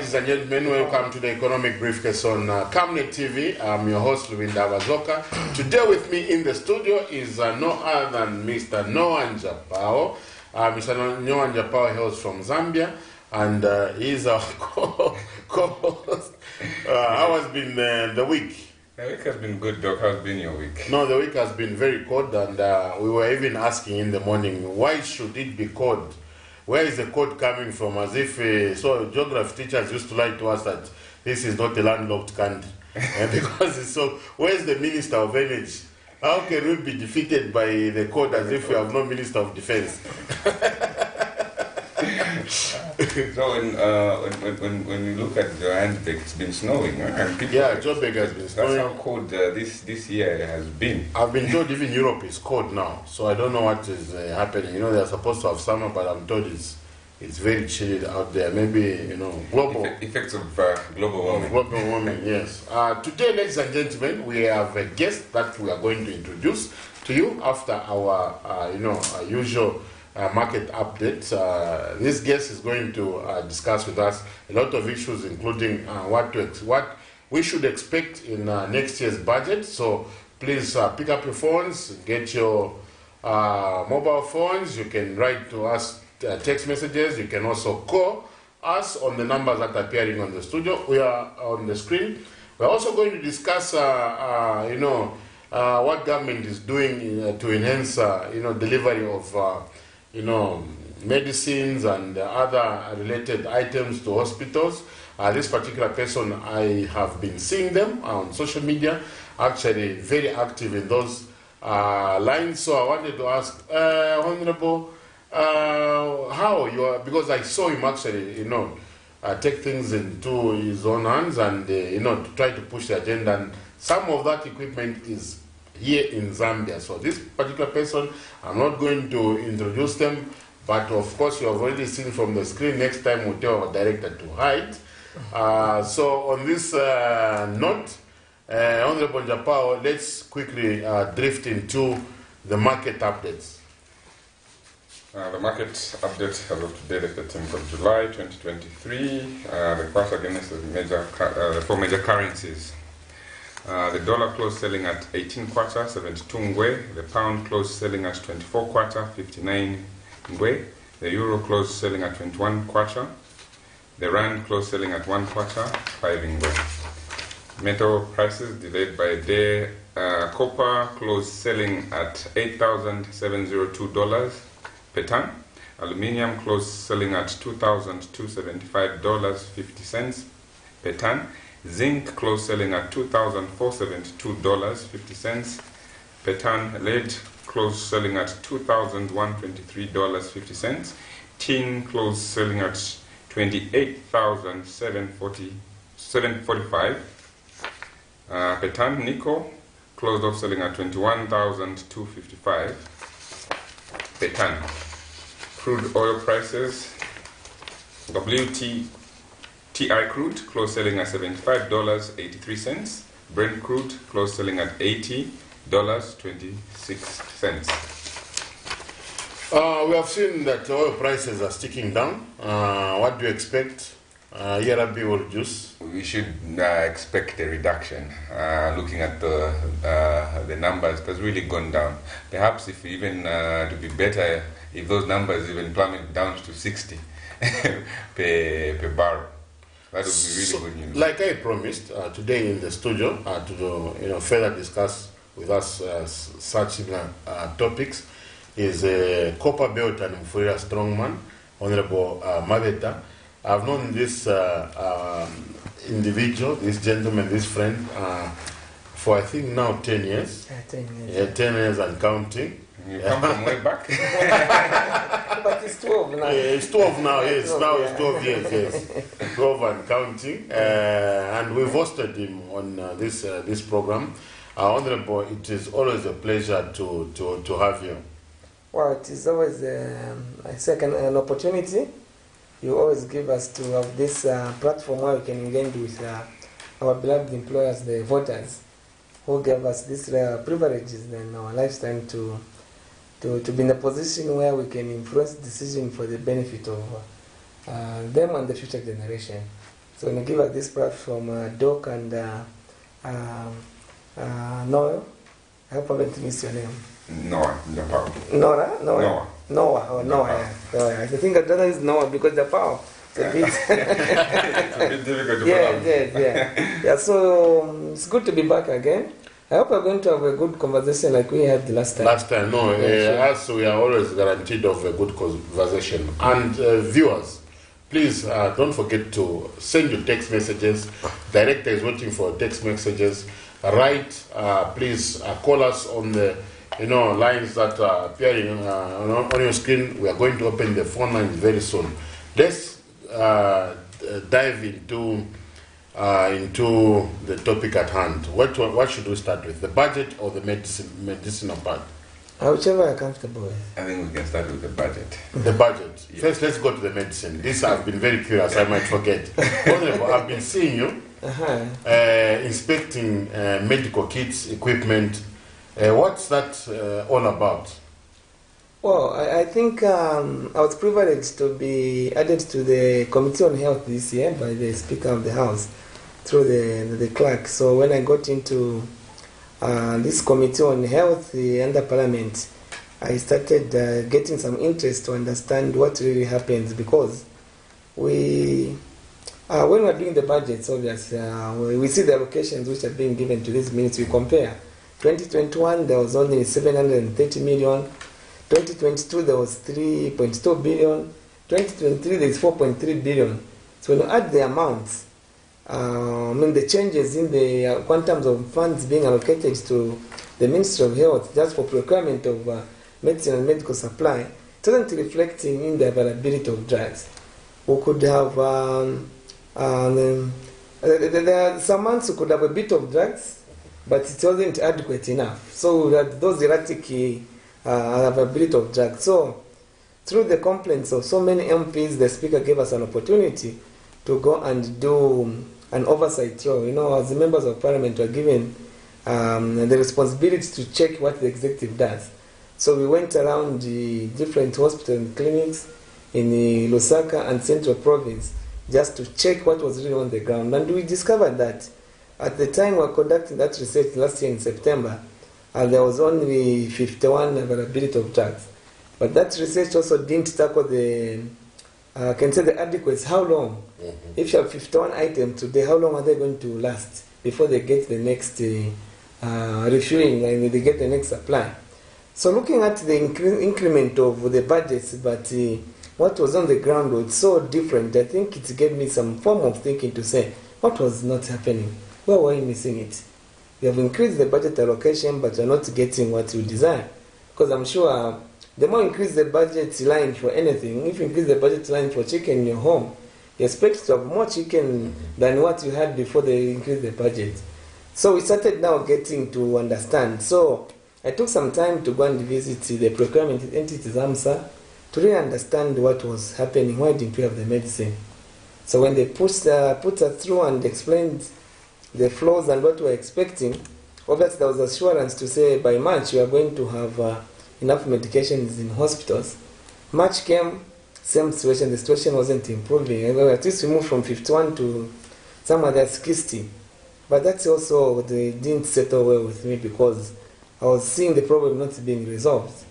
Ladies and gentlemen, welcome to the Economic Briefcase on Camnet TV. I'm your host, Luwinda Wazoka. Today with me in the studio is no other than Mr. Noah Njapao. Mr. Noah Njapao hails from Zambia, and he's our co-host. How has been the week? The week has been good, Doc. How's been your week? No, the week has been very cold, and we were even asking in the morning, why should it be cold? Where is the code coming from? As if, so geography teachers used to lie to us that this is not a landlocked country. Because it's so, where's the Minister of Energy? How can we be defeated by the code as if we have no Minister of Defense? So when you look at the Johannesburg, it's been snowing. And people, yeah, Joburg has been snowing. That's how cold this year has been. I've been told even Europe is cold now, so I don't know what is happening. You know, they're supposed to have summer, but I'm told it's very chilly out there. Maybe, you know, global effects of global warming. Global warming, yes. Today, ladies and gentlemen, we have a guest that we are going to introduce to you after our, our usual market update. This guest is going to discuss with us a lot of issues, including what we should expect in next year's budget. So please pick up your phones, get your mobile phones. You can write to us text messages. You can also call us on the numbers that are appearing on the studio. We are on the screen. We're also going to discuss, what government is doing to enhance, delivery of medicines and other related items to hospitals. This particular person, I have been seeing them on social media, actually very active in those lines. So I wanted to ask, Honorable, how you are, because I saw him actually, take things into his own hands and, to try to push the agenda. And some of that equipment is here in Zambia. So this particular person, I'm not going to introduce them, but of course you have already seen from the screen. Next time we'll tell our director to hide. So on this note, Honorable Njapao, let's quickly drift into the market updates. The market update as of today, the 13th of July 2023, the price against the four major currencies. The dollar closed selling at 18 kwacha, 72 ngwe. The pound closed selling at 24 kwacha, 59 ngwe. The euro closed selling at 21 kwacha. The rand closed selling at 1 kwacha, 5 ngwe. Metal prices delayed by a day. Copper closed selling at $8,702 per ton. Aluminium closed selling at $2,275.50 per ton. Zinc closed selling at $2,472.50 per ton. Lead closed selling at $2,123.50. Tin closed selling at $28,745 per ton. Nickel closed off selling at $21,255 per ton. Crude oil prices. WTI crude closed selling at $75.83. Brent crude closed selling at $80.26. We have seen that oil prices are sticking down. What do you expect? ERB will reduce? We should expect a reduction. Looking at the numbers, it has really gone down. Perhaps if even to be better, if those numbers even plummet down to 60 per barrel. That would be really good news. Like I promised today in the studio to further discuss with us such topics is Copper Belt and Mufulira Strongman, Honorable MABETA. I've known this individual, this gentleman, this friend, for I think now 10 years. 10 years. Yeah, 10 years and counting. You come from way back. But it's 12 now. Yeah, it's 12 now, yes. Now it's 12 years, yes. 12 and counting. And we've hosted him on this program. Honorable, it is always a pleasure to have you. Well, it is always an opportunity. You always give us to have this platform where we can engage with our beloved employers, the voters, who gave us these privileges in our lifetime to be in a position where we can influence decision for the benefit of them and the future generation. So when you give us this platform, Doc and Noel, I hope I haven't missed your name. Noah, Japan. Noah? Noah. Noah, oh, Noah, yeah. I think I'd rather use Noah because Japan. It's a bit, It's a bit difficult to pronounce. Yeah, so it's good to be back again. I hope we're going to have a good conversation like we had the last time. No, sure. Us, we are always guaranteed of a good conversation. And viewers, please don't forget to send your text messages. Director is waiting for text messages. Write, please call us on the lines that are appearing on your screen. We are going to open the phone lines very soon. Let's dive into the topic at hand. What should we start with? The budget or the medicinal part? Whichever you're comfortable with. I think we can start with the budget. The budget. Yeah. First, let's go to the medicine. This I've been very curious. I might forget. Honorable, I've been seeing you inspecting medical kits, equipment. What's that all about? Well, I think I was privileged to be added to the Committee on Health this year by the Speaker of the House through the clerk. So when I got into this Committee on Health under Parliament, I started getting some interest to understand what really happens, because when we're doing the budgets, obviously, we see the allocations which are being given to these minutes. We compare. 2021, there was only 730 million. 2022, there was 3.2 billion. 2023, there is 4.3 billion. So when you add the amounts, the changes in the quantums of funds being allocated to the Ministry of Health just for procurement of medicine and medical supply, it doesn't reflect in the availability of drugs. We could have, there are some months who could have a bit of drugs, but it wasn't adequate enough. So that those erratic availability of drugs. So through the complaints of so many MPs, the Speaker gave us an opportunity to go and do an oversight role. As the members of Parliament were given the responsibility to check what the executive does. So we went around the different hospitals and clinics in the Lusaka and Central Province just to check what was really on the ground. And we discovered that at the time we were conducting that research last year in September, there was only 51 availability of drugs. But that research also didn't tackle the adequacy. How long? Mm-hmm. If you have 51 items today, how long are they going to last before they get the next refueling and they get the next supply? So looking at the increment of the budgets, but what was on the ground was so different. I think it gave me some form of thinking to say, what was not happening? Where were we missing it? We have increased the budget allocation, but we're not getting what we desire. Because I'm sure the more you increase the budget line for anything, if you increase the budget line for chicken in your home, you expect to have more chicken than what you had before they increased the budget. So we started now getting to understand. So I took some time to go and visit the procurement entities, AMSA, to really understand what was happening. Why didn't we have the medicine? So when they put us through and explained the flaws and what we were expecting, obviously there was assurance to say by March we are going to have enough medications in hospitals. March came, same situation, the situation wasn't improving. At least we moved from 51 to somewhere that's 60. But that's also, they didn't settle well with me because I was seeing the problem not being resolved.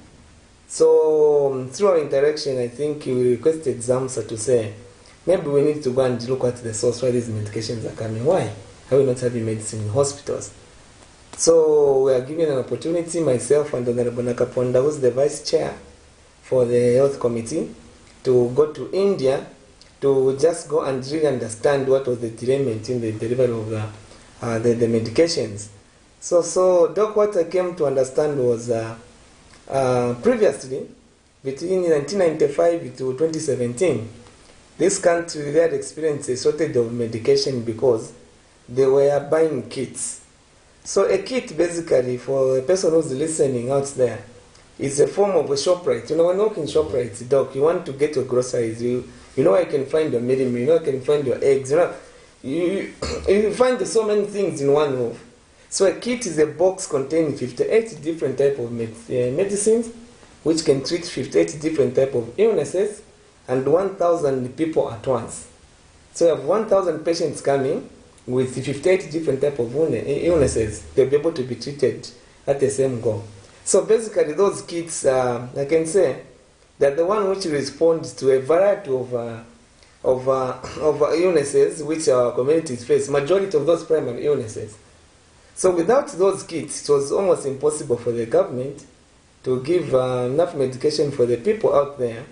So through our interaction, I think we requested ZAMSA to say, maybe we need to go and look at the source where these medications are coming. Why are we not having medicine in hospitals? So we are given an opportunity, myself and Honorable Nakaponda, who's the Vice Chair for the Health Committee, to go to India to just go and really understand what was the derailment in the delivery of the medications. So Doc, what I came to understand was previously, between 1995 to 2017, this country really had experienced a shortage of medication because they were buying kits. So a kit, basically, for a person who's listening out there, is a form of a ShopRite. When you walk in ShopRite, Doc, you want to get your groceries. You know I can find your milk, you know I can find your eggs. You find so many things in one move. So a kit is a box containing 58 different types of medicines, which can treat 58 different types of illnesses and 1,000 people at once. So you have 1,000 patients coming with 58 different types of illnesses. They'll be able to be treated at the same goal. So basically those kits, I can say, that the one which responds to a variety of illnesses which our communities face, majority of those primary illnesses. So without those kits, it was almost impossible for the government to give enough medication for the people out there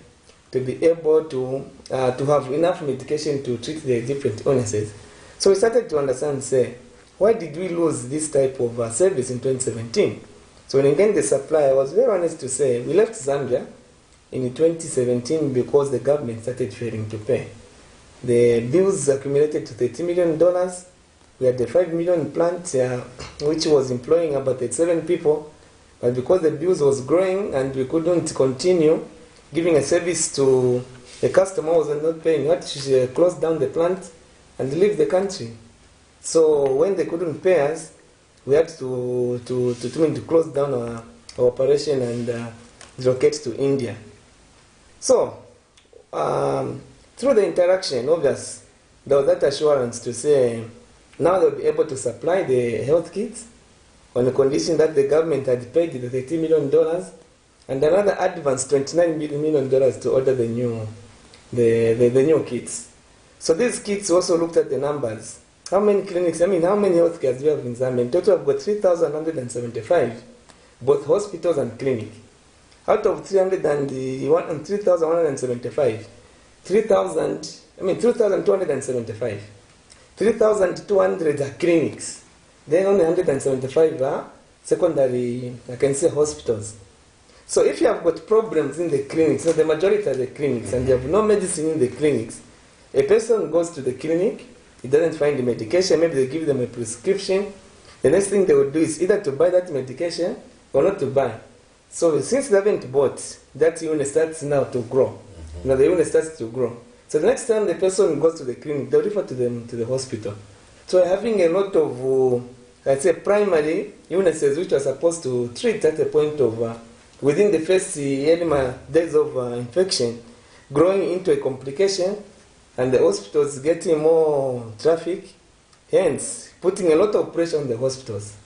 to be able to have enough medication to treat the different illnesses. So we started to understand, say, why did we lose this type of service in 2017? So when again the supply, I was very honest to say, we left Zambia in 2017 because the government started failing to pay. The bills accumulated to $30 million. We had the 5 million plant which was employing about 37 people, but because the bills was growing and we couldn't continue giving a service to the customer who was not paying, we had to close down the plant and leave the country. So when they couldn't pay us, we had to close down our operation and relocate to India. So through the interaction, obviously, there was that assurance to say, now they'll be able to supply the health kits on the condition that the government had paid the $30 million and another advance $29 million to order the new kits. So these kits also looked at the numbers. How many clinics, how many health cares do we have in Zambia? In total, I've got 3,175, both hospitals and clinic. Out of 3,175, 3,275. 3,200 are clinics. Then only 175 are secondary, I can say, hospitals. So if you have got problems in the clinics, so the majority are the clinics, and you have no medicine in the clinics, a person goes to the clinic, he doesn't find the medication, maybe they give them a prescription. The next thing they will do is either to buy that medication or not to buy. So since they haven't bought, that illness starts now to grow. Now the illness starts to grow. So the next time the person goes to the clinic, they'll refer to them to the hospital. So having a lot of, I'd say, primary illnesses which are supposed to treat at the point of, within the first days of infection, growing into a complication, and the hospitals getting more traffic, hence putting a lot of pressure on the hospitals.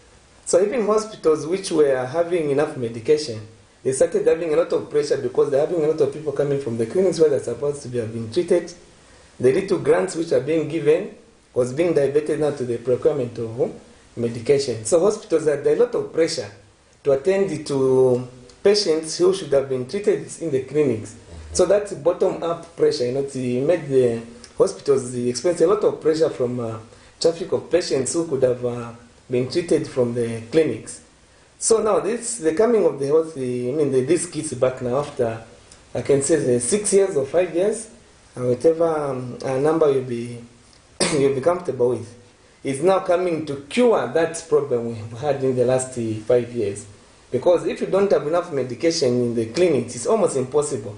So even hospitals which were having enough medication, they started having a lot of pressure because they're having a lot of people coming from the clinics where they're supposed to be being treated. The little grants which are being given was being diverted now to the procurement of medication. So hospitals had a lot of pressure to attend to patients who should have been treated in the clinics. So that's bottom-up pressure. It made the hospitals experience a lot of pressure from traffic of patients who could have been treated from the clinics. So now the coming of the health, these kids back now after, I can say 6 years or 5 years, whatever number you'll be comfortable with, is now coming to cure that problem we've had in the last 5 years. Because if you don't have enough medication in the clinics, it's almost impossible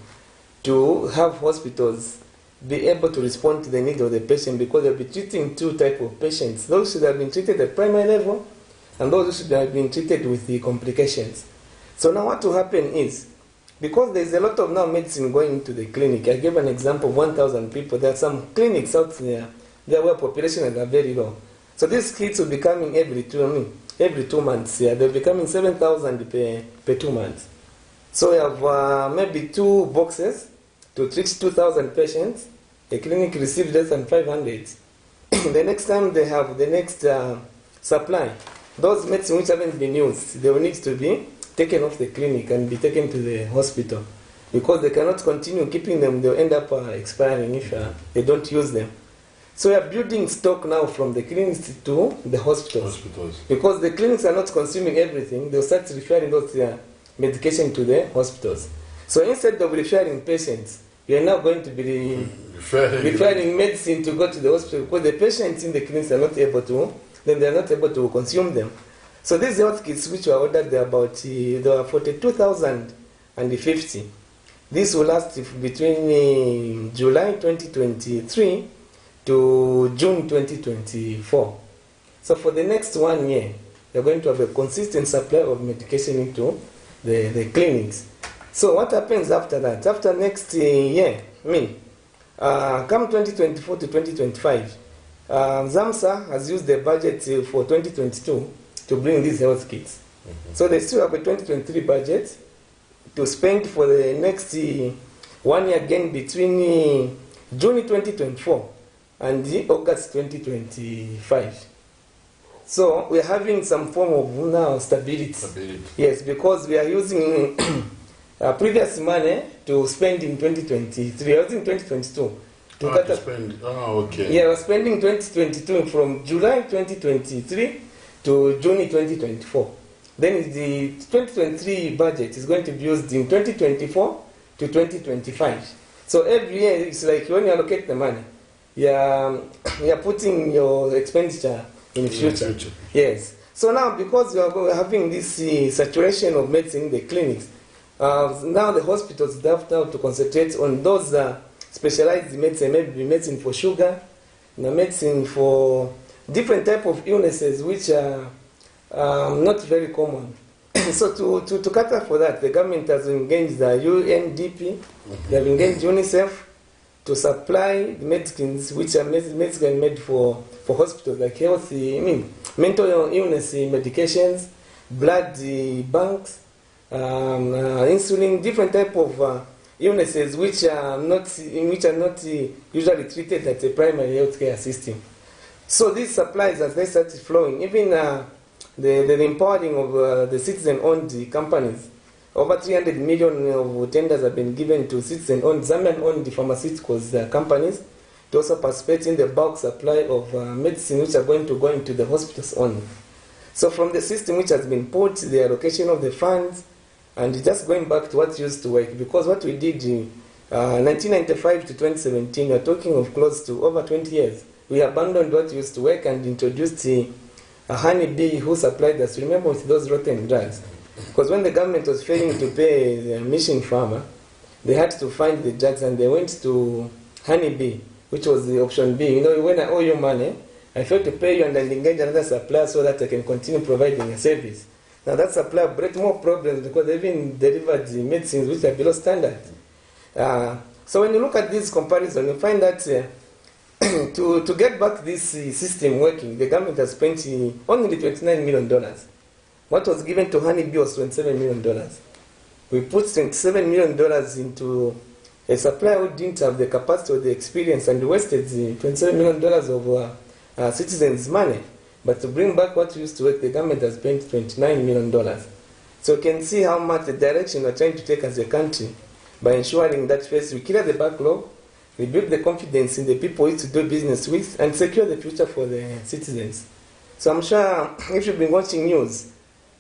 to have hospitals be able to respond to the need of the patient, because they'll be treating two types of patients. Those should have been treated at primary level, and those who should have been treated with the complications. So now what will happen is, because there's a lot of now medicine going into the clinic, I gave an example of 1,000 people. There are some clinics out there where populations are very low. So these kids will be coming every 2 months. Yeah, they'll be coming 7,000 per 2 months. So we have maybe 2 boxes to treat 2,000 patients. The clinic receives less than 500. The next time they have the next supply, those medicines which haven't been used, they will need to be taken off the clinic and be taken to the hospital, because they cannot continue keeping them. They'll end up expiring if they don't use them. So we are building stock now from the clinics to the hospitals. Because the clinics are not consuming everything, they'll start referring those medication to the hospitals. So instead of referring patients, we are now going to be referring medicine to go to the hospital, because the patients in the clinics are not able to, then they are not able to consume them. So these health kits which were ordered, there are 42,050. This will last between July 2023 to June 2024. So for the next 1 year, you're going to have a consistent supply of medication into the clinics. So what happens after that? After next year, Come 2024 to 2025, ZAMSA has used the budget for 2022 to bring these health kits. So they still have a 2023 budget to spend for the next 1 year again between June 2024 and August 2025. So we're having some form of now stability. Yes, because we are using previous money to spend in 2023. I was in 2022. To spend. Oh, okay. Yeah, we're spending 2022 from July 2023 to June 2024. Then the 2023 budget is going to be used in 2024 to 2025. So every year it's like when you allocate the money, you're putting your expenditure in the future. Yes. So now because we are having this saturation of medicine in the clinics, now the hospitals have now to concentrate on those specialized medicine, maybe medicine for sugar, medicine for different type of illnesses which are not very common. So to cater for that, the government has engaged the UNDP, they have engaged UNICEF to supply the medicines which are medicine made for hospitals, like mental illness medications, blood banks, insulin, different type of illnesses which are not usually treated at a primary healthcare system. So these supplies, as they started flowing, even the empowering of the citizen-owned companies, over 300 million of tenders have been given to citizen-owned, Zambian-owned pharmaceuticals companies to also participate in the bulk supply of medicine which are going to go into the hospitals only. So from the system which has been put, the allocation of the funds, and just going back to what used to work, because what we did in 1995 to 2017, we're talking of close to over 20 years, we abandoned what used to work and introduced a honeybee who supplied us, remember, with those rotten drugs. Because when the government was failing to pay the mission farmer, they had to find the drugs and they went to honeybee, which was the option B. You know, when I owe you money, I fail to pay you and I engage another supplier so that I can continue providing a service. Now that supplier brought more problems because they even delivered the medicines which are below standard. So when you look at this comparison, you find that to get back this system working, the government has spent only $29 million. What was given to Honeybee was $27 million. We put $27 million into a supplier who didn't have the capacity or the experience and wasted the $27 million of citizens' money. But to bring back what used to work, the government has spent $29 million. So you can see how much the direction we're trying to take as a country by ensuring that first we clear the backlog, we build the confidence in the people we used to do business with, and secure the future for the citizens. So I'm sure if you've been watching news,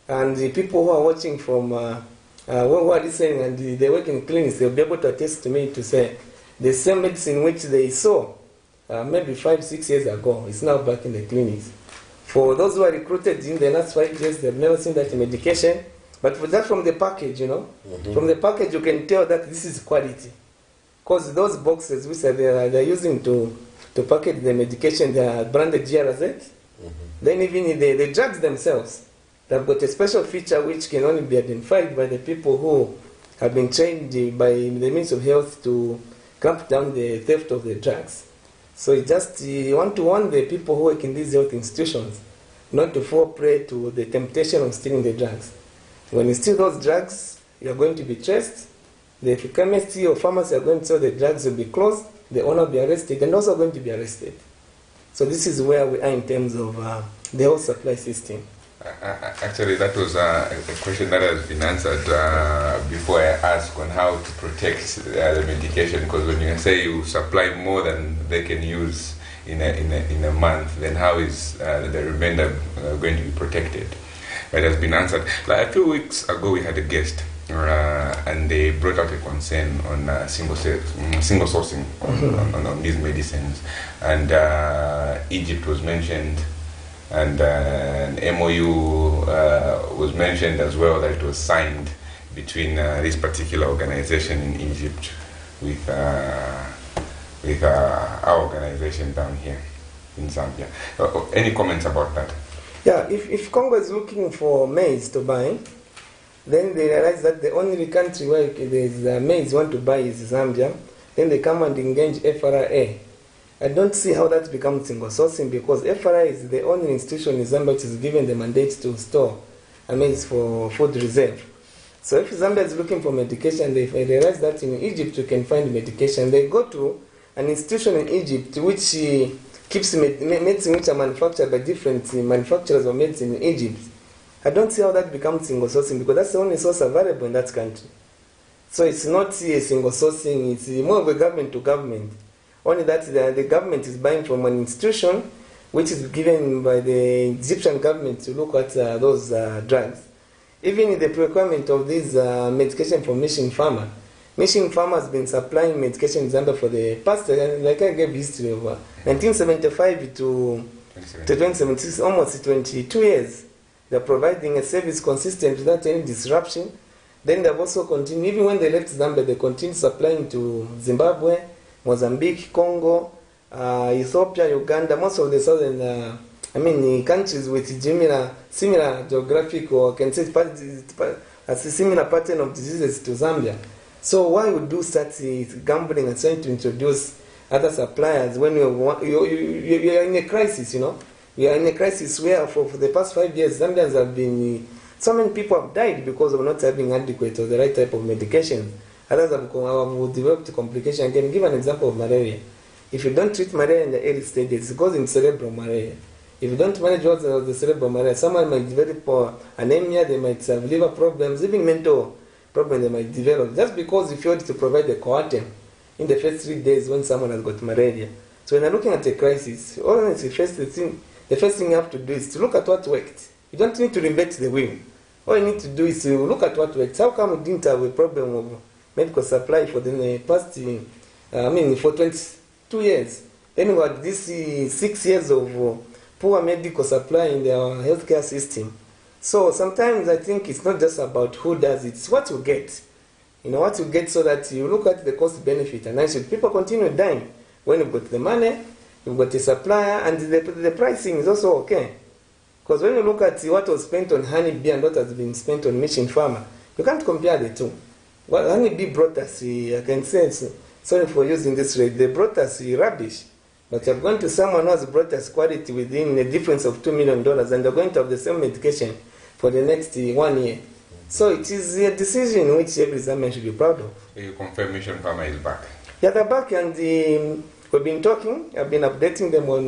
and the people who are watching from, who are listening and they work in clinics, they'll be able to attest to me to say the same medicine which they saw maybe 5-6 years ago is now back in the clinics. For those who are recruited in the last 5 years, they've never seen that medication. But for that, from the package, you know, from the package you can tell that this is quality. Because those boxes which they're using to package the medication, they are branded GRZ. Then even the drugs themselves, they've got a special feature which can only be identified by the people who have been trained by the Ministry of Health to clamp down the theft of the drugs. So you just want to warn the people who work in these health institutions not to fall prey to the temptation of stealing the drugs. When you steal those drugs, you are going to be traced. The chemist or pharmacy are going to sell the drugs will be closed, the owner will be arrested, and also going to be arrested. So this is where we are in terms of the health supply system. Actually, that was a question that has been answered before I asked on how to protect the medication. Because when you say you supply more than they can use in a month, then how is the remainder going to be protected? It has been answered. Like a few weeks ago, we had a guest, and they brought out a concern on single sourcing on these medicines, and Egypt was mentioned. And an MOU was mentioned as well, that it was signed between this particular organization in Egypt with our organization down here in Zambia. Any comments about that? Yeah, if Congo is looking for maize to buy, then they realize that the only country where there's maize want to buy is Zambia. then they come and engage FRA. I don't see how that becomes single sourcing, because FRA is the only institution in Zambia which is given the mandate to store, it's for food reserve. So if Zambia is looking for medication, they realize that in Egypt you can find medication. They go to an institution in Egypt which keeps medicine which are manufactured by different manufacturers of medicine in Egypt. I don't see how that becomes single sourcing, because that's the only source available in that country. So it's not a single sourcing, it's more of a government to government. Only that the government is buying from an institution which is given by the Egyptian government to look at those drugs. Even the requirement of this medication for mission farmer. Mission farmer has been supplying medication in Zambia for the past, like I gave history of 1975 to 2076, almost 22 years. They're providing a service consistent without any disruption. Then they've also continued, even when they left Zambia, they continued supplying to Zimbabwe, Mozambique, Congo, Ethiopia, Uganda, most of the southern countries with similar geographic, or can say a similar pattern of diseases to Zambia. So why would you start gambling and trying to introduce other suppliers when you're in a crisis, We are in a crisis where for the past 5 years, Zambians have been, so many people have died because of not having adequate or the right type of medication. Others have developed complications. I can give an example of malaria. If you don't treat malaria in the early stages, it goes into cerebral malaria. If you don't manage what's the cerebral malaria, someone might develop anemia, they might have liver problems, even mental problems they might develop, just because you failed to provide the coartem in the first 3 days when someone has got malaria. So when you're looking at a crisis, the first thing you have to do is to look at what worked. You don't need to reinvent the wheel. All you need to do is to look at what worked. How come we didn't have a problem of medical supply for the past, for 22 years? Then we had this 6 years of poor medical supply in our healthcare system. So sometimes I think it's not just about who does it, it's what you get. What you get, so that you look at the cost benefit and people continue dying. When you've got the money, you've got the supplier, and the pricing is also okay. Because when you look at what was spent on honeybee and what has been spent on mission farmer, you can't compare the two. Well, honeybee brought us, I can say, sorry for using this rate, they brought us rubbish. But you've gone to someone who has brought us quality within a difference of $2 million, and they're going to have the same medication for the next 1 year. So it is a decision which every Zambian should be proud of. You confirm mission farmer is back? Yeah, they're back, and we've been talking. I've been updating them on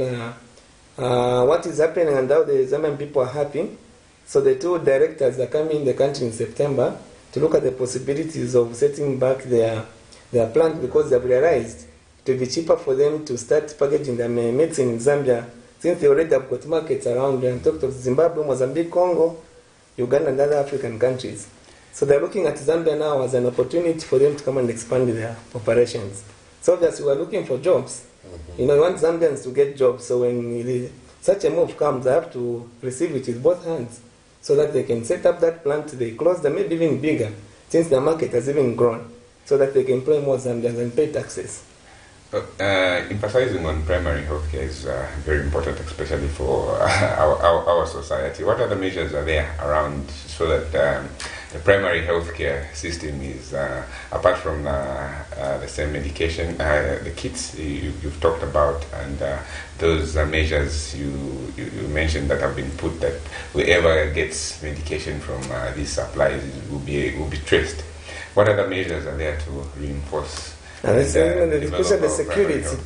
what is happening and how the Zambian people are happy. So the two directors are coming in the country in September to look at the possibilities of setting back their plant, because they've realized it will be cheaper for them to start packaging their medicine in Zambia, since they already have got markets around and talked of Zimbabwe, Mozambique, Congo, Uganda, and other African countries. So they're looking at Zambia now as an opportunity for them to come and expand their operations. So obviously we're looking for jobs. You want Zambians to get jobs. So when such a move comes, they have to receive it with both hands, so that they can set up that plant, they close them, maybe even bigger, since the market has even grown, so that they can employ more Zambians and pay taxes. Emphasizing on primary healthcare is very important, especially for our society. What other measures are there around so that the primary healthcare system is, apart from the same medication, the kits you've talked about, and those measures you mentioned that have been put, that whoever gets medication from these supplies will be traced. What other measures are there to reinforce especially the security?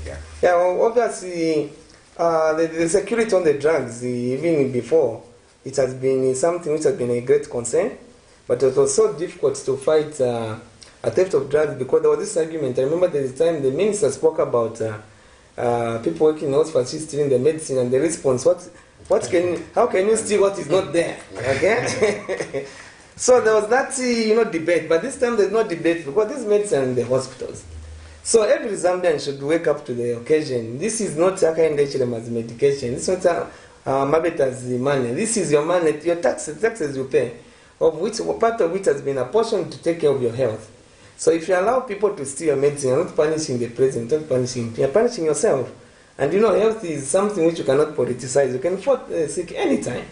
Yeah, well, obviously, the security on the drugs, even before, it has been something which has been a great concern, but it was so difficult to fight a theft of drugs, because there was this argument. I remember the time the minister spoke about people working in hospitals stealing the medicine, and the response, how can you steal what is not there? Okay? So there was that debate, but this time there's no debate, because this medicine in the hospitals. So every Zambian should wake up to the occasion. This is not as medication. This is not MABETA's money. This is your money, your taxes you pay, of which part of which has been apportioned to take care of your health. So if you allow people to steal your medicine, you're not punishing the president, you're punishing yourself. And health is something which you cannot politicize. You can fall sick anytime.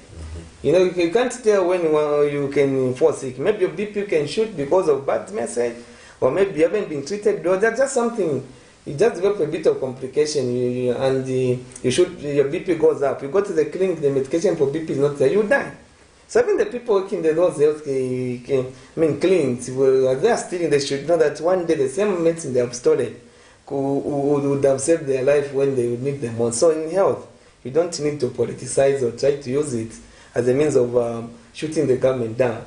You can't tell when you can fall sick. Maybe your BP can shoot because of bad message, or maybe you haven't been treated, or that's just something, you just develop a bit of complication, your BP goes up. You go to the clinic, the medication for BP is not there, you die. So even the people working in those health clinics, they are still, they should know that one day the same medicine they have stolen would have saved their life when they would need them more. So in health, you don't need to politicize or try to use it as a means of shooting the government down.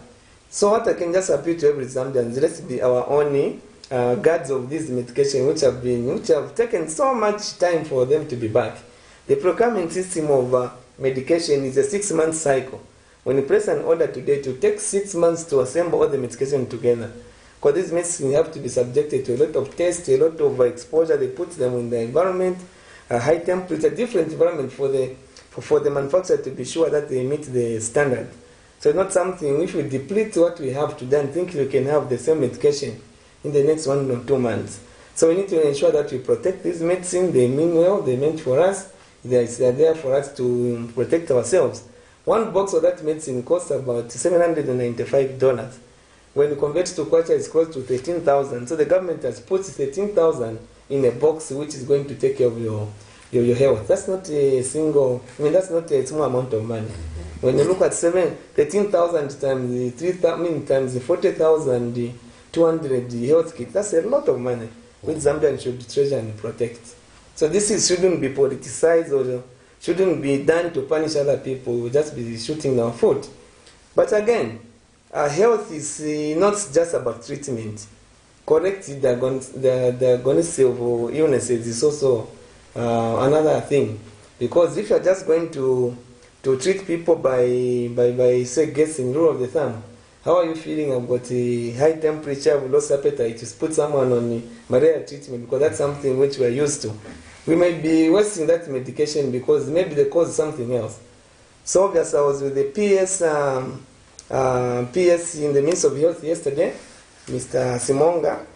So what I can just appeal to every Zambian, let's be our own guards of this medication, which have taken so much time for them to be back. The procurement system of medication is a 6-month cycle. When you place an order today, it will take 6 months to assemble all the medication together. Because these medicines have to be subjected to a lot of tests, a lot of exposure. They put them in the environment, a high temperature, different environment for the manufacturer to be sure that they meet the standard. So it's not something, if we deplete what we have today and think we can have the same medication in the next 1 or 2 months. So we need to ensure that we protect this medicine. They mean well, they meant for us, they're there for us to protect ourselves. One box of that medicine costs about $795. When you convert to kwacha, it's close to 13,000. So the government has put 13,000 in a box which is going to take care of your health. That's not a single, that's not a small amount of money. When you look at 13,000 times 3,000 times 40,200 health kits, that's a lot of money which Zambians should treasure and protect. So this shouldn't be politicized or shouldn't be done to punish other people. We'll just be shooting our foot. But again, health is not just about treatment. Correct diagnosis of illnesses is also another thing. Because if you're just going to treat people by say, guessing, rule of the thumb, how are you feeling? I've got a high temperature, I've lost appetite. Just put someone on malaria treatment because that's something which we're used to. We might be wasting that medication because maybe they cause something else. So obviously I was with the PS in the Ministry of Health yesterday, Mr. Simonga.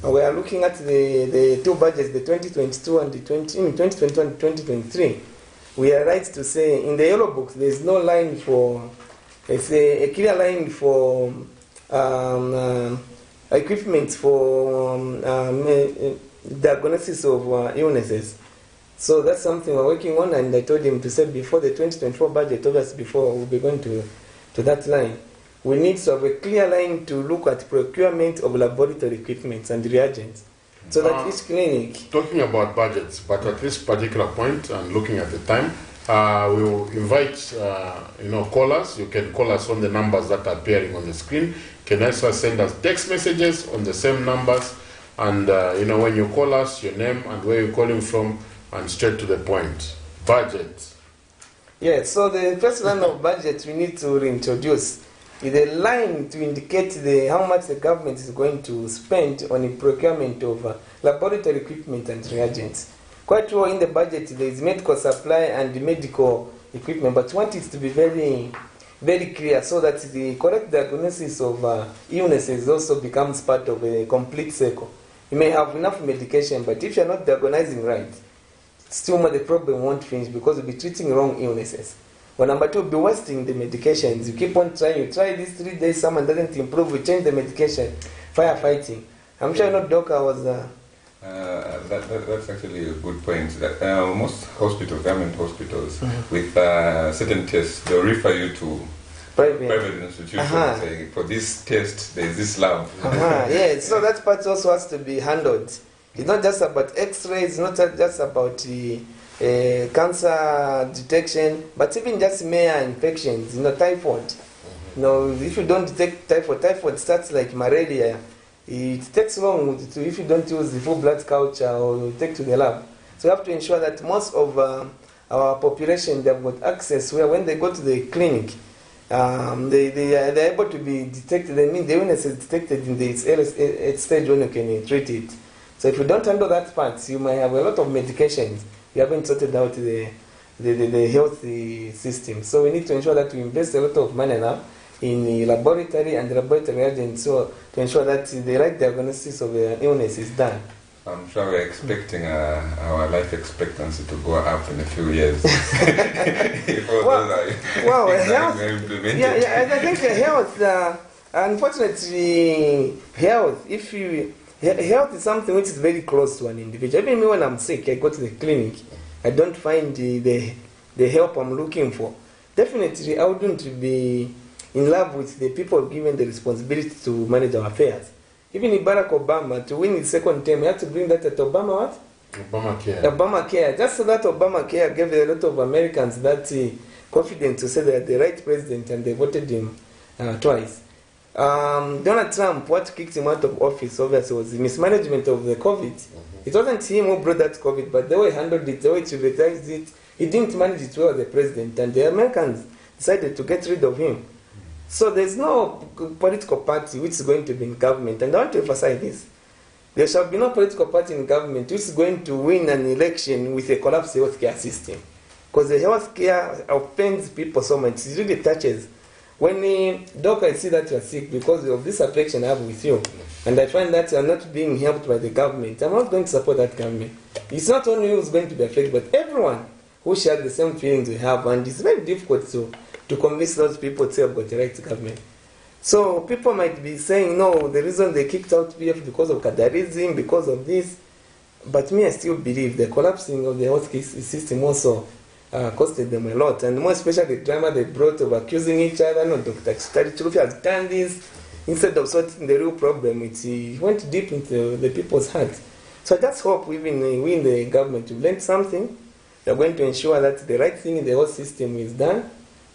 We are looking at the two budgets, the 2022 and the 2021 and 2023. We are right to say in the yellow book there is no line for, it's a clear line for equipment for diagnosis of illnesses. So that's something we're working on, and I told him to say before the 2024 budget, obviously before we'll be going to that line. We need to have a clear line to look at procurement of laboratory equipment and reagents. So that each clinic... Talking about budgets, but at this particular point, and looking at the time, we will invite callers. You can call us on the numbers that are appearing on the screen. You can also send us text messages on the same numbers. And when you call us, your name and where you're calling from, and straight to the point. Budget. Yeah, so the first line of budget we need to reintroduce is a line to indicate how much the government is going to spend on the procurement of laboratory equipment and reagents. Quite well in the budget there is medical supply and medical equipment, but we want it to be very, very clear so that the correct diagnosis of illnesses also becomes part of a complete cycle. You may have enough medication, but if you're not diagnosing right, still the problem won't finish because you'll be treating wrong illnesses. Well, number two, be wasting the medications. You keep on trying. You try this 3 days, someone doesn't improve. You change the medication. Firefighting. I'm sure doctor was... That's actually a good point. That most hospitals, government hospitals, with certain tests, they'll refer you to private institutions saying, for this test, there is this lab. Yeah, so that part also has to be handled. It's not just about x-rays, it's not just about cancer detection, but even just mere infections, typhoid. If you don't detect typhoid starts like malaria. It takes long if you don't use the full blood culture or take to the lab. So we have to ensure that most of our population, they've got access where when they go to the clinic, they're able to be detected. I mean, the illness is detected in the early stage when you can treat it. So if you don't handle that part, you might have a lot of medications. You haven't sorted out the health system. So we need to ensure that we invest a lot of money now in the laboratory and laboratory reagents, so to ensure that the right diagnosis of the illness is done. I'm sure we're expecting our life expectancy to go up in a few years. Health, I think health, Unfortunately, health is something which is very close to an individual. Even me, when I'm sick, I go to the clinic, I don't find the help I'm looking for. Definitely, I wouldn't be in love with the people given the responsibility to manage our affairs. Even in Barack Obama, to win his second term, he had to bring that at Obama what? Obamacare. Just so that Obamacare gave a lot of Americans that confidence to say they are the right president, and they voted him twice. Donald Trump, what kicked him out of office, obviously, was the mismanagement of the COVID. It wasn't him who brought that COVID, but the way he handled it, the way he trivialized it, he didn't manage it well as the president, and the Americans decided to get rid of him. So there's no political party which is going to be in government, and I want to emphasize this. There shall be no political party in government which is going to win an election with a collapsed healthcare system. Because the healthcare offends people so much, it really touches. When the doctor see that you are sick because of this affection I have with you, and I find that you are not being helped by the government, I'm not going to support that government. It's not only you who's going to be affected, but everyone who shares the same feelings we have, and it's very difficult to convince those people to say I've got the right government. So people might be saying, no, the reason they kicked out PF because of Kadarism, because of this, but me, I still believe the collapsing of the healthcare system also costed them a lot, and more especially the drama they brought of accusing each other. No, Dr. Chilufi has done this. Instead of sorting the real problem, it went deep into the people's hearts. So I just hope even we in the government will learn something. They're going to ensure that the right thing in the health system is done,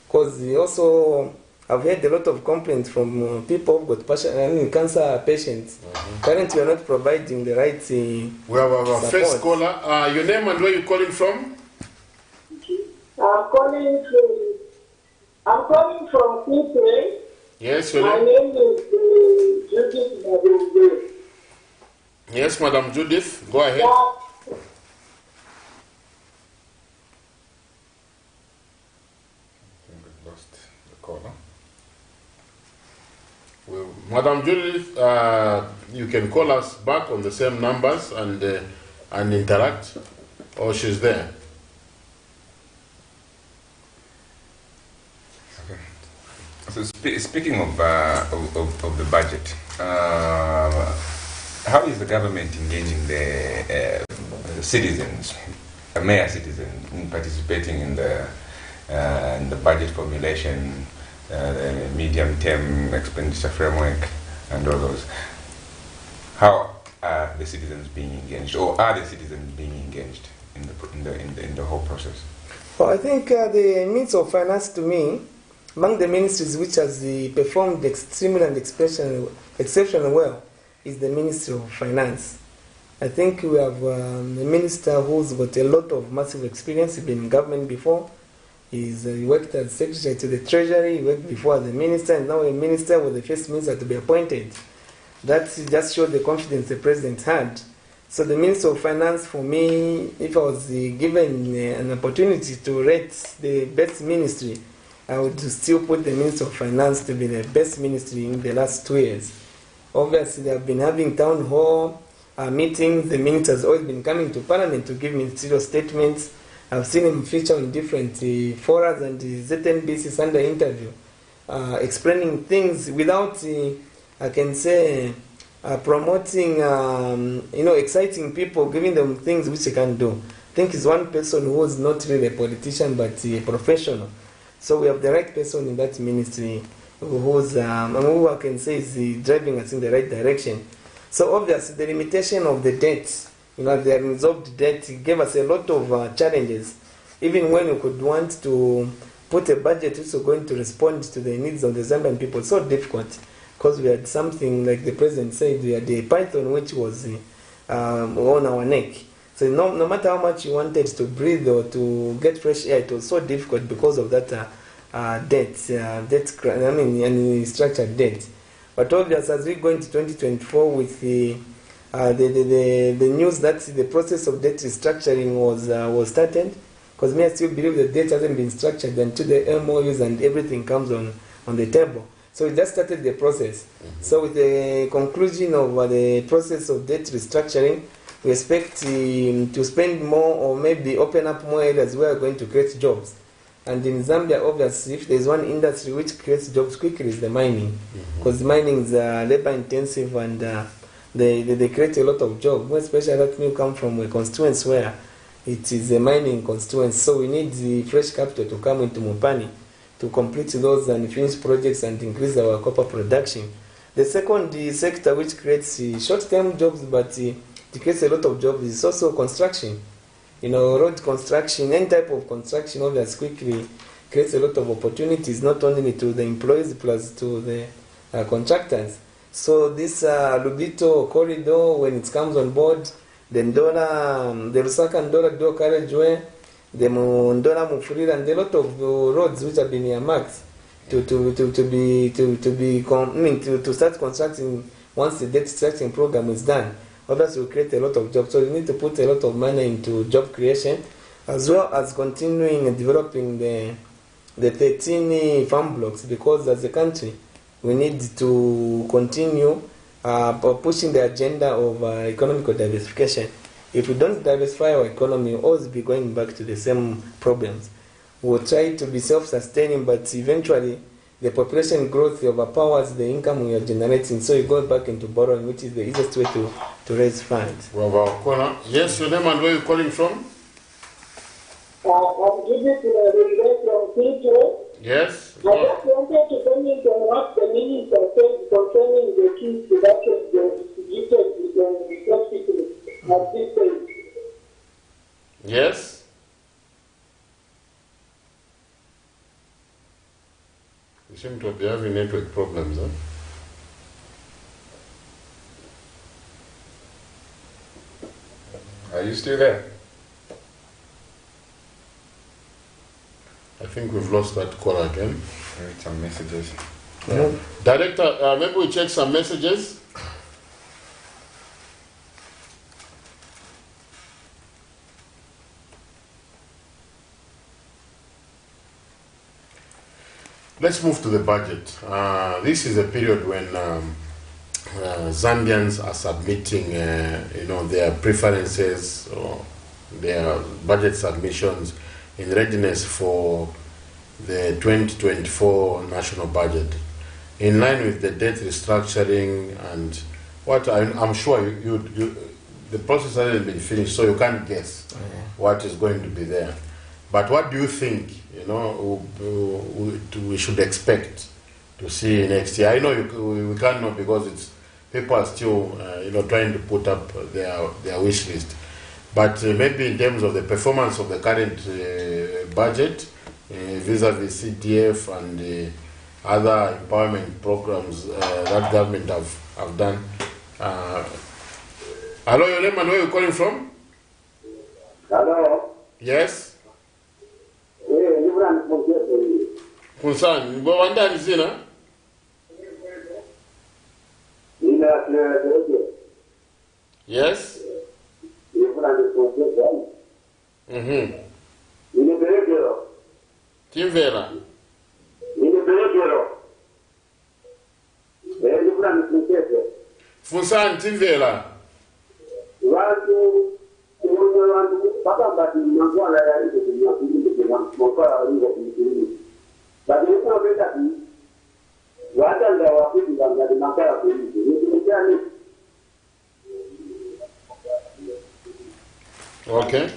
because also I've heard a lot of complaints from people who've got cancer patients. Currently, we are not providing the right we have our first caller. Your name and where you're calling from? I'm calling from Kitwe. Yes, my name is Judith. Yes, Madam Judith, go ahead. Yeah. Lost the caller. Well, Madam Judith, you can call us back on the same numbers and interact, or she's there. So speaking of the budget, how is the government engaging the citizens, mere citizens, in participating in the budget formulation, the medium-term expenditure framework, and all those? How are the citizens being engaged, or are the citizens being engaged in the whole process? Well, I think the Ministry of Finance, to me, among the ministries which has performed extremely and exceptionally well, is the Ministry of Finance. I think we have a minister who's got a lot of massive experience. He's been in government before. He worked as Secretary to the Treasury. He worked before as a minister, and now a minister was the first minister to be appointed. That just showed the confidence the president had. So the Ministry of Finance, for me, if I was given an opportunity to rate the best ministry, I would still put the Ministry of Finance to be the best ministry in the last 2 years. Obviously, they have been having town hall meetings. The minister has always been coming to Parliament to give ministerial statements. I've seen him feature in different forums and ZNBCs under interview, explaining things without, I can say, promoting, exciting people, giving them things which they can do. I think he's one person who is not really a politician, but a professional. So we have the right person in that ministry who I can say is driving us in the right direction. So obviously the limitation of the debt, the unresolved debt, gave us a lot of challenges. Even when we could want to put a budget which was going to respond to the needs of the Zambian people, it's so difficult because we had something like the president said, we had a python which was on our neck. So no matter how much you wanted to breathe or to get fresh air, it was so difficult because of that structured debt. But obviously, as we go into 2024 with the news that the process of debt restructuring was started, because me, I still believe the debt hasn't been structured until the MOUs and everything comes on the table. So we just started the process. So with the conclusion of the process of debt restructuring, we expect to spend more or maybe open up more areas where we're going to create jobs. And in Zambia, obviously, if there's one industry which creates jobs quickly, is the mining. Because mining is labor intensive and they create a lot of jobs. More especially that we come from a constituency where it is a mining constituency. So we need the fresh capital to come into Mupani to complete those unfinished projects and increase our copper production. The second sector which creates short-term jobs but it creates a lot of jobs is also construction. You know, road construction, any type of construction obviously quickly creates a lot of opportunities, not only to the employees plus to the contractors. So this Lubito corridor, when it comes on board, the Ndona, the Lusaka Ndora Do carriageway, the Ndona Mufurira, and a lot of roads which have been earmarked to start constructing once the debt structuring program is done. Obviously will create a lot of jobs. So you need to put a lot of money into job creation, as well as continuing and developing the 13 farm blocks, because as a country we need to continue pushing the agenda of economic diversification. If we don't diversify our economy, we'll always be going back to the same problems. We'll try to be self-sustaining, but eventually the population growth overpowers the income we are generating, so you go back into borrowing, which is the easiest way to raise funds. Yes, your name and where you're calling from? I'm giving to the from Peter. Yes. I just wanted to comment on what the minister said concerning the key production distributed with the hospital at this stage. Yes. You seem to be having network problems, huh? Are you still there? I think we've lost that call again. Read some messages. Yeah. Director, maybe we check some messages. Let's move to the budget. This is a period when Zambians are submitting, their preferences or their budget submissions in readiness for the 2024 national budget. In line with the debt restructuring and what I'm sure the process hasn't been finished, so you can't guess what is going to be there. But what do you think, we should expect to see next year? I know we can't know because people are still, trying to put up their wish list. But maybe in terms of the performance of the current budget, vis-a-vis CDF and other empowerment programs that government have done. Hello, your name and where are you calling from? Hello. Yes. Yeah, Kunsan, go on down, Zina. Yes. Timvera. Funsan Timvera. Okay.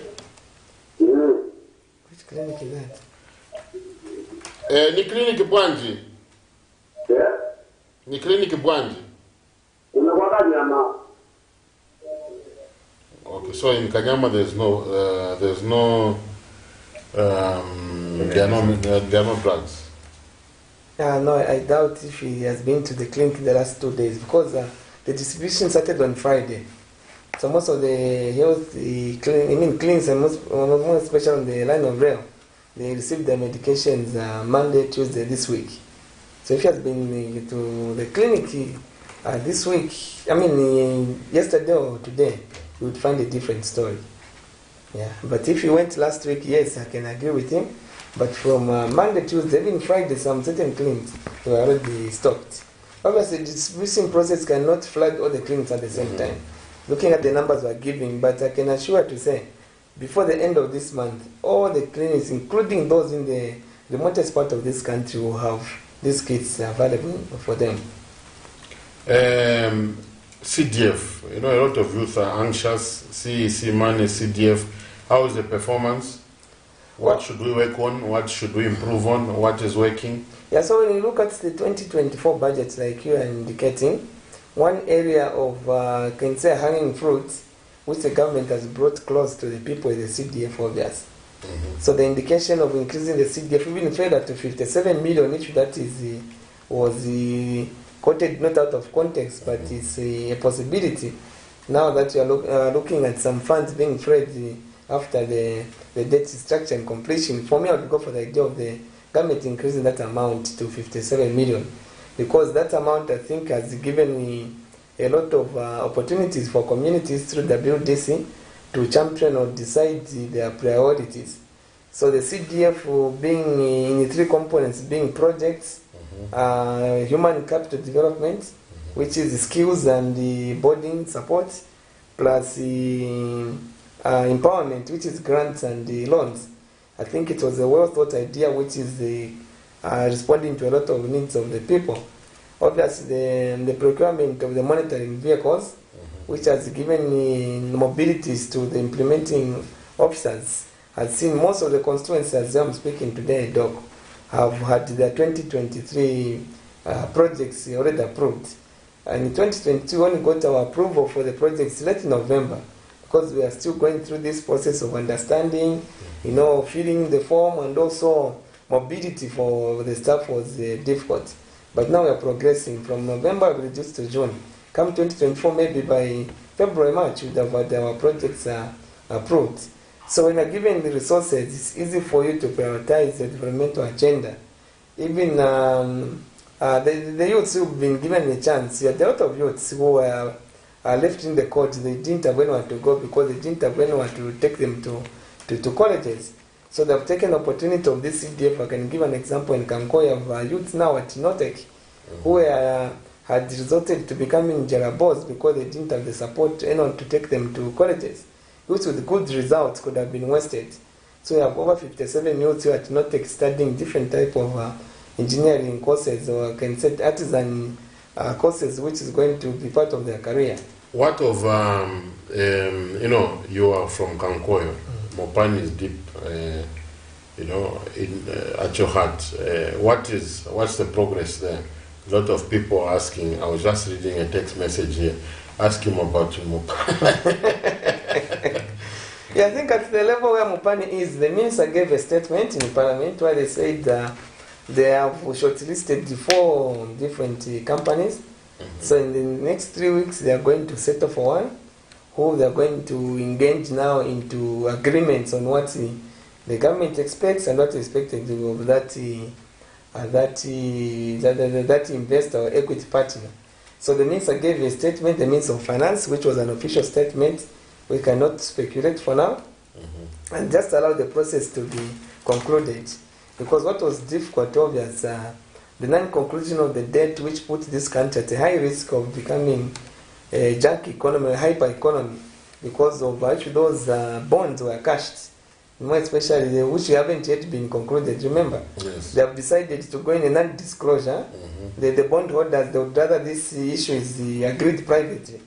Which clinic is that? Ni clinic Bwanji. Yeah. Ni clinic Bwanji. Okay, so in Kanyama there are no drugs. No, I doubt if he has been to the clinic the last 2 days, because the distribution started on Friday. So most of the health clinics, and more especially on the line of rail, they received their medications Monday, Tuesday this week. So if he has been to the clinic this week, yesterday or today, you would find a different story. Yeah, but if he went last week, yes, I can agree with him. But from Monday, Tuesday, even Friday, some certain clinics were already stocked. Obviously, the distribution process cannot flood all the clinics at the same time. Looking at the numbers we're giving, but I can assure to say, before the end of this month, all the clinics, including those in the remotest part of this country, will have these kits available for them. CDF, a lot of youth are anxious. CEC money, CDF. How is the performance? What should we work on? What should we improve on? What is working? Yeah, so when you look at the 2024 budget, like you are indicating, one area of, can say, hanging fruit, which the government has brought close to the people, is the CDF, obvious. So the indication of increasing the CDF, even further to 57 million, if that is was quoted not out of context, but it's a possibility. Now that you are looking at some funds being freed after the debt structure and completion, for me I would go for the idea of the government increasing that amount to 57 million, because that amount I think has given me a lot of opportunities for communities through WDC to champion or decide their priorities. So the CDF being in 3 components, being projects, human capital development, which is the skills and the boarding support, plus the empowerment, which is grants and the loans. I think it was a well thought idea, which is responding to a lot of needs of the people. Obviously, the procurement of the monitoring vehicles, which has given mobilities to the implementing officers, has seen most of the constituencies, as I'm speaking today, Doc, have had their 2023 projects already approved. And in 2022, when we got our approval for the projects late in November, because we are still going through this process of understanding, filling the form, and also mobility for the staff was difficult. But now we are progressing. From November, we reduced to June. Come 2024, maybe by February, March, we would have had our projects approved. So when you're given the resources, it's easy for you to prioritize the developmental agenda. Even the youths who've been given a chance, there are a lot of youths who are left in the court. They didn't have anywhere to go because they didn't have anywhere to take them to colleges. So they've taken opportunity of this CDF. I can give an example in KANKOYO of youths now at Notek who had resorted to becoming Jarabos because they didn't have the support anyone to take them to colleges. Youths with good results could have been wasted. So we have over 57 youths who are at Notek studying different type of engineering courses, or I can say artisan courses, which is going to be part of their career. What of, you are from KANKOYO. Mopani is deep, at your heart. What's the progress there? A lot of people are asking. I was just reading a text message here. Ask him about Mopani. Yeah, I think at the level where Mopani is, the minister gave a statement in Parliament where they said they have shortlisted 4 different companies. So in the next 3 weeks, they are going to settle for one, who they are going to engage now into agreements on what the government expects and what is expected of that investor or equity partner. So the minister gave a statement, the Minister of Finance, which was an official statement. We cannot speculate for now, and just allow the process to be concluded. Because what was difficult, obvious, the non-conclusion of the debt, which put this country at a high risk of becoming a junk economy, a hyper economy, because of actually those bonds were cashed, more especially which haven't yet been concluded. Remember, yes. They have decided to go in a non-disclosure. The bondholders, they would rather this issue is agreed privately.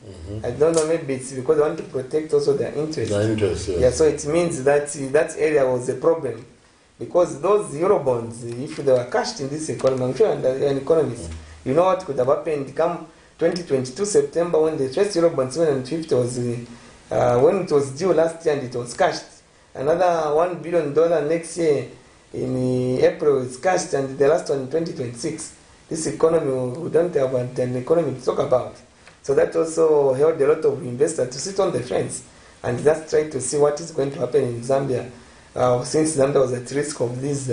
I don't know, maybe it's because they want to protect also their interests. Their interests, yes. Yeah, so it means that that area was a problem. Because those Eurobonds, if they were cashed in this economy, I'm sure an economist, you know what could have happened come 2022 September when the first Eurobond 750 was, when it was due last year and it was cashed. Another $1 billion next year in April is cashed, and the last one in 2026. This economy, we don't have an economy to talk about. So that also held a lot of investors to sit on the fence and just try to see what is going to happen in Zambia. Since Zambia was at risk of these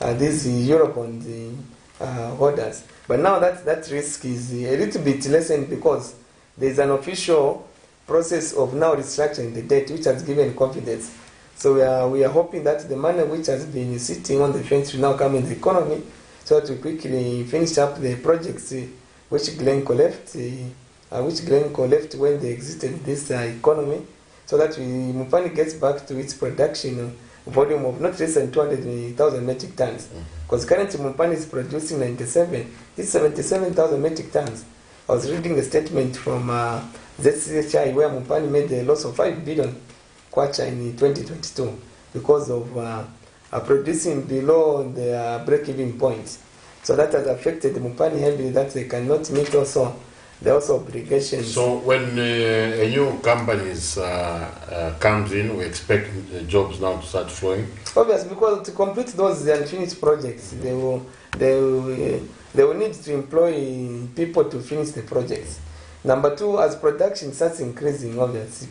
Eurobond holders. But now that risk is a little bit lessened because there is an official process of now restructuring the debt, which has given confidence. So we are hoping that the money which has been sitting on the fence will now come in the economy, so that we quickly finish up the projects which Glencoe left when they exited this economy. so that Mupani gets back to its production volume of not less than 200,000 metric tons. Because currently Mupani is producing 77,000 metric tons. I was reading a statement from ZCHI where Mupani made a loss of 5 billion kwacha in 2022 because of producing below the break-even point. So that has affected the Mupani heavily, that they cannot meet also the obligations. So when a new company comes in, we expect jobs now to start flowing? Obviously, because to complete those unfinished projects, they will need to employ people to finish the projects. Number two, as production starts increasing, obviously,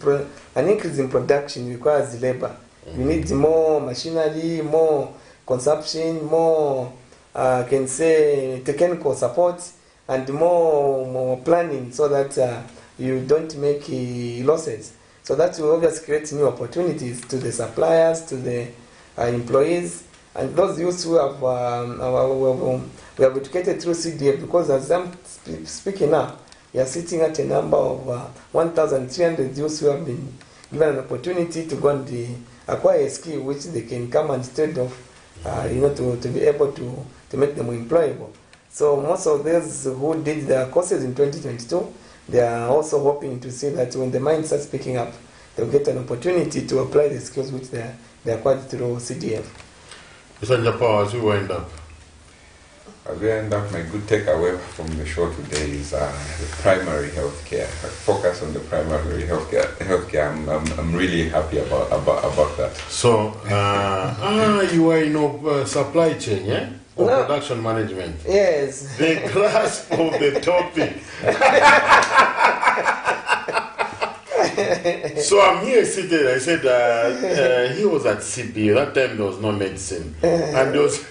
an increase in production requires labor. You need more machinery, more consumption, more, can say, technical support, and more planning so that you don't make losses. So that will obviously create new opportunities to the suppliers, to the employees, and those youths who have we have educated through CDF, because as I'm speaking now, we are sitting at a number of 1,300 youths who have been given an opportunity to go and acquire a skill which they can come and trade off, to be able to make them employable. So most of those who did their courses in 2022, they are also hoping to see that when the mind starts picking up, they'll get an opportunity to apply the skills which they acquired through CDF. Mr. Njapa, as we wind up? As we end up, my good takeaway from the show today is the primary healthcare. Focus on the primary healthcare. I'm really happy about that. So, you are in supply chain, yeah? Or production management? Yes. The grasp of the topic. So I'm here seated. I said he was at CBU. That time there was no medicine. And there was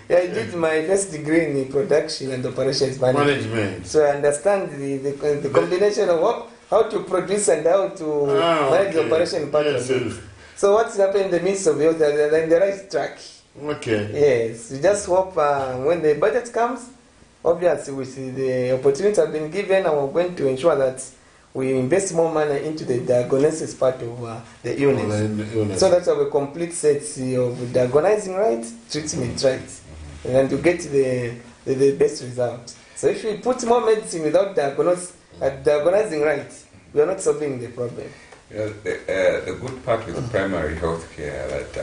I did my first degree in production and operations management. So I understand the combination of how to produce and how to manage the operation part of it. So what's happened in the midst of it, they're in the right track. Okay. Yes, we just hope when the budget comes, obviously with the opportunities have been given, and we're going to ensure that we invest more money into the diagnosis part of the illness. So that's a complete set of diagnosing right, treatment right, and to get the best result. So if we put more medicine without diagnosing right, we are not solving the problem. Yeah, the good part with primary healthcare that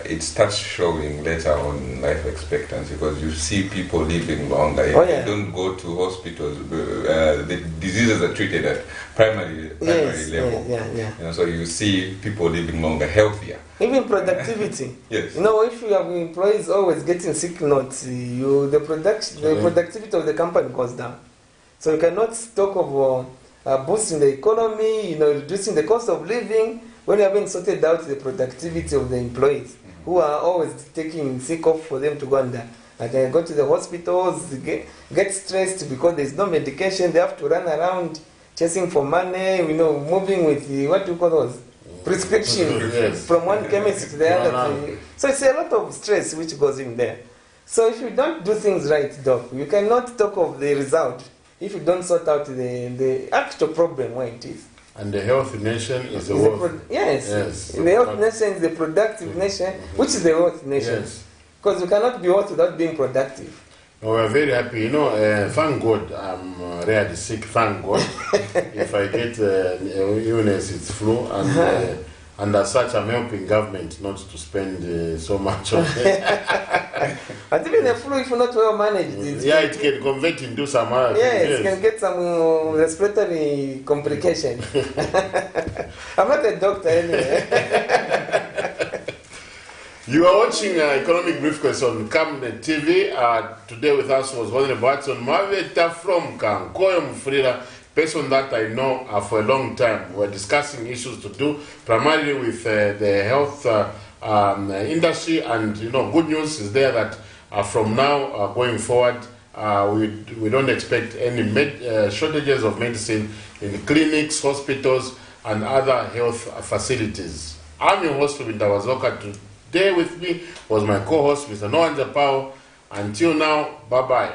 it starts showing later on life expectancy, because you see people living longer. If you don't go to hospitals, the diseases are treated at primary level. So you see people living longer, healthier. Even productivity. Yes. If you have employees always getting sick notes, the productivity of the company goes down. So you cannot talk of boosting the economy, reducing the cost of living, when you haven't sorted out the productivity of the employees, who are always taking sick off for them to go and go to the hospitals, get stressed because there's no medication, they have to run around chasing for money, moving with what do you call those? Prescriptions from one chemist to the other. So it's a lot of stress which goes in there. So if you don't do things right, Doc, you cannot talk of the result if you don't sort out the actual problem where it is. And the healthy nation is the wealth. Yes. The healthy nation is the productive nation, which is the wealthy nation. Because you cannot be wealthy without being productive. We're very happy. Thank God I'm rarely sick, thank God. If I get illness, it's flu. And as such, I'm helping government not to spend so much on it. But even the flu, if not well managed, it can convert into some other things. Yes, it can get some respiratory complication. I'm not a doctor anyway. You are watching Economic Briefcase on KAMNET TV. Today with us was HEARTSON MABETA from KANKOYO Mufurira, person that I know for a long time. We're discussing issues to do primarily with the health industry, and good news is there that from now going forward, we don't expect any shortages of medicine in clinics, hospitals, and other health facilities. I'm your host, Windawazoka. Today with me was my co-host, Mr. Noah Njapao. Until now, bye-bye.